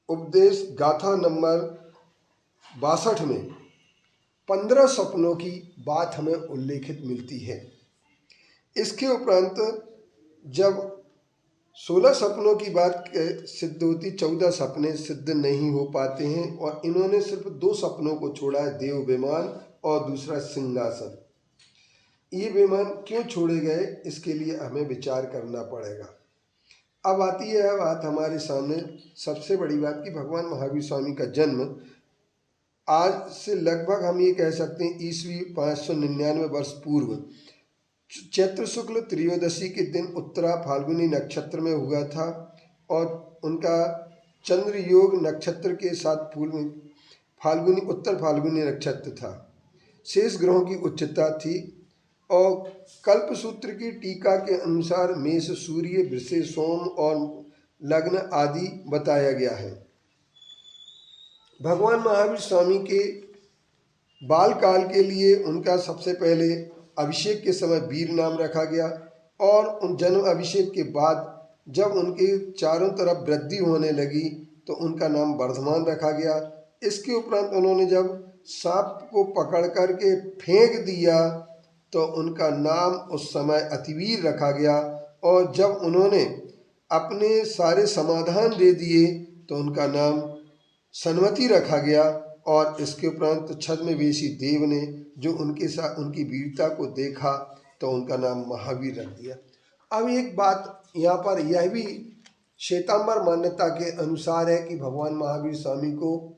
उपदेश गाथा नंबर 62 में 15 सपनों की बात हमें उल्लेखित मिलती है। इसके उपरांत जब 16 सपनों की बात सिद्ध होती, 14 सपने सिद्ध नहीं हो पाते हैं और इन्होंने सिर्फ 2 सपनों को छोड़ा है, देव विमान और दूसरा सिंहासन। ये विमान क्यों छोड़े गए, इसके लिए हमें विचार करना पड़ेगा। अब आती है बात हमारे सामने सबसे बड़ी बात कि भगवान महावीर स्वामी का जन्म आज से लगभग हम ये कह सकते हैं ईस्वी 599 वर्ष पूर्व चैत्र शुक्ल त्रयोदशी के दिन उत्तरा फाल्गुनी नक्षत्र में हुआ था और उनका चंद्र योग नक्षत्र के साथ फाल्गुनी उत्तर फाल्गुनी नक्षत्र था। शेष ग्रहों की उच्चता थी और कल्पसूत्र की टीका के अनुसार मेष सूर्य, वृषभ सोम और लग्न आदि बताया गया है। भगवान महावीर स्वामी के बाल काल के लिए उनका सबसे पहले अभिषेक के समय वीर नाम रखा गया और उन जन्म अभिषेक के बाद जब उनके चारों तरफ वृद्धि होने लगी तो उनका नाम वर्धमान रखा गया। इसके उपरांत उन्होंने जब सांप को पकड़ करके फेंक दिया तो उनका नाम उस समय अतिवीर रखा गया और जब उन्होंने अपने सारे समाधान दे दिए तो उनका नाम सन्मति रखा गया और इसके उपरांत छद्मवेशी देव ने जो उनके साथ उनकी वीरता को देखा तो उनका नाम महावीर रख दिया। अब एक बात यहाँ पर यह भी श्वेतांबर मान्यता के अनुसार है कि भगवान महावीर स्वामी को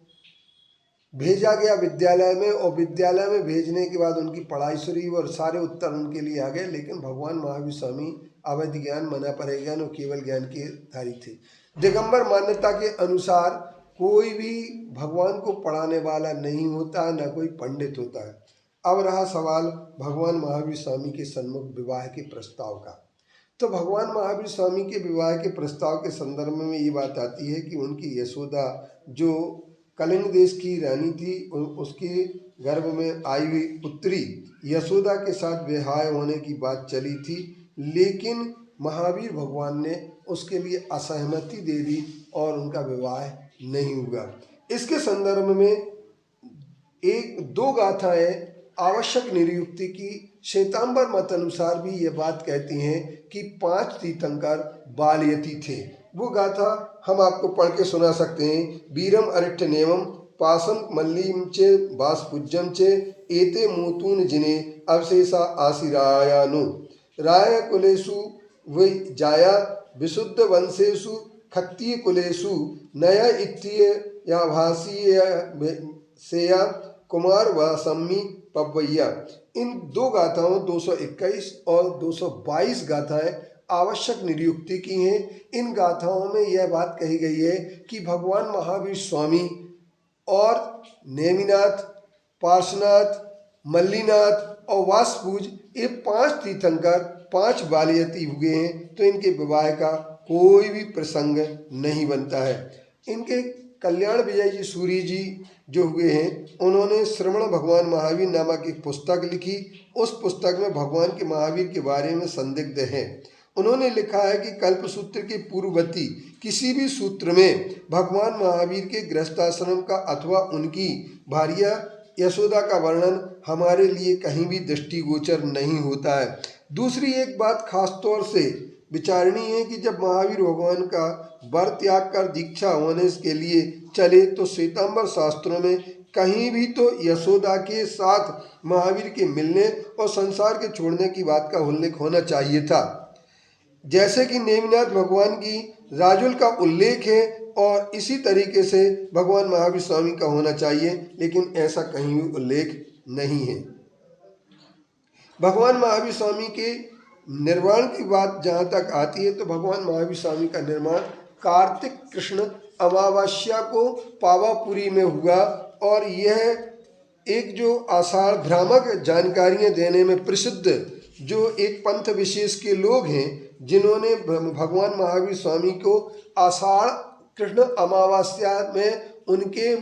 भेजा गया विद्यालय में और विद्यालय में भेजने के बाद उनकी पढ़ाई शुरू हुई और सारे उत्तर उनके लिए आ गए, लेकिन भगवान महावीर स्वामी अवैध ज्ञान, मना परे ज्ञान और केवल ज्ञान के धारी थे। दिगंबर मान्यता के अनुसार कोई भी भगवान को पढ़ाने वाला नहीं होता, न कोई पंडित होता है। अब रहा सवाल भगवान महावीर स्वामी के सन्मुख विवाह के प्रस्ताव का। तो भगवान महावीर स्वामी के विवाह के प्रस्ताव के संदर्भ में ये बात आती है कि उनकी यशोदा जो कलिंग देश की रानी थी, उसके गर्भ में आई हुई पुत्री यशोदा के साथ विवाह होने की बात चली थी, लेकिन महावीर भगवान ने उसके लिए असहमति दे दी और उनका विवाह नहीं हुआ। इसके संदर्भ में 1-2 गाथाएं आवश्यक निरुक्ति की श्वेतांबर मत अनुसार भी ये बात कहती हैं कि 5 तीर्थंकर बालयती थे। वो गाथा हम आपको पढ़ के सुना सकते हैं। वीरम अरिष्ट नेवम पासम मल्लीम चे वासपूज्यम चे एते मूतून जिने अवशेषा आशिरायानु राय कुलेषु वै जाया विशुद्ध वंशेषु खत्तीय कुलेषु नया इत्तीय या भाषीय सेया कुमार वासम्मी पवैया। इन 2 गाथाओं 221 और 222 गाथाएं आवश्यक निरुक्ति की हैं। इन गाथाओं में यह बात कही गई है कि भगवान महावीर स्वामी और नेमिनाथ, पार्श्वनाथ, मल्लीनाथ और वासपूज ये 5 तीर्थंकर 5 बालयती हुए हैं, तो इनके विवाह का कोई भी प्रसंग नहीं बनता है। इनके कल्याण विजय जी सूरी जी जो हुए हैं, उन्होंने श्रवण भगवान महावीर नामक एक पुस्तक लिखी। उस पुस्तक में भगवान के महावीर के बारे में संदिग्ध है। उन्होंने लिखा है कि कल्पसूत्र के पूर्ववर्ती किसी भी सूत्र में भगवान महावीर के गृहस्थाश्रम का अथवा उनकी भार्या यशोदा का वर्णन हमारे लिए कहीं भी दृष्टिगोचर नहीं होता है। दूसरी एक बात खास तौर से विचारणीय है कि जब महावीर भगवान का वर त्याग कर दीक्षा होने के लिए चले तो श्वेतांबर शास्त्रों में कहीं भी तो यशोदा के साथ महावीर के मिलने और संसार के छोड़ने की बात का उल्लेख होना चाहिए था, जैसे कि नेमिनाथ भगवान की राजुल का उल्लेख है और इसी तरीके से भगवान महावीर स्वामी का होना चाहिए, लेकिन ऐसा कहीं भी उल्लेख नहीं है। भगवान महावीर स्वामी के निर्माण की बात जहाँ तक आती है तो भगवान महावीर स्वामी का निर्माण कार्तिक कृष्ण अमावस्या को पावापुरी में हुआ और यह एक जो आषाढ़ भ्रामक जानकारियाँ देने में प्रसिद्ध जो एक पंथ विशेष के लोग हैं, जिन्होंने भगवान महावीर स्वामी को आषाढ़ कृष्ण अमावस्या में उनके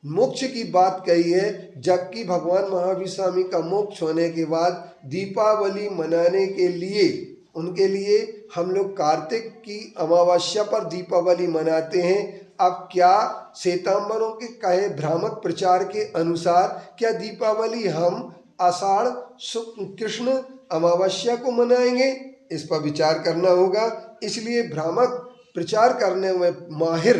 मोक्ष की बात कही है, जबकि भगवान महावीर स्वामी का मोक्ष होने के बाद दीपावली मनाने के लिए उनके लिए हम लोग कार्तिक की अमावस्या पर दीपावली मनाते हैं। अब क्या श्वेतांबरों के कहे भ्रामक प्रचार के अनुसार क्या दीपावली हम आषाढ़ कृष्ण अमावस्या को मनाएंगे? इस पर विचार करना होगा। इसलिए भ्रामक प्रचार करने में माहिर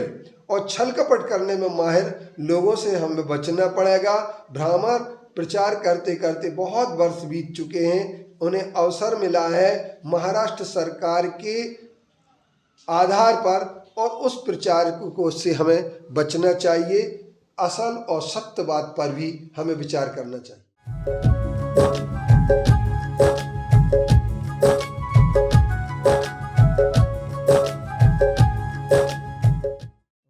और छल कपट करने में माहिर लोगों से हमें बचना पड़ेगा। भ्रामक प्रचार करते करते बहुत वर्ष बीत चुके हैं। उन्हें अवसर मिला है महाराष्ट्र सरकार के आधार पर, और उस प्रचार को से हमें बचना चाहिए। असल और सत्य बात पर भी हमें विचार करना चाहिए।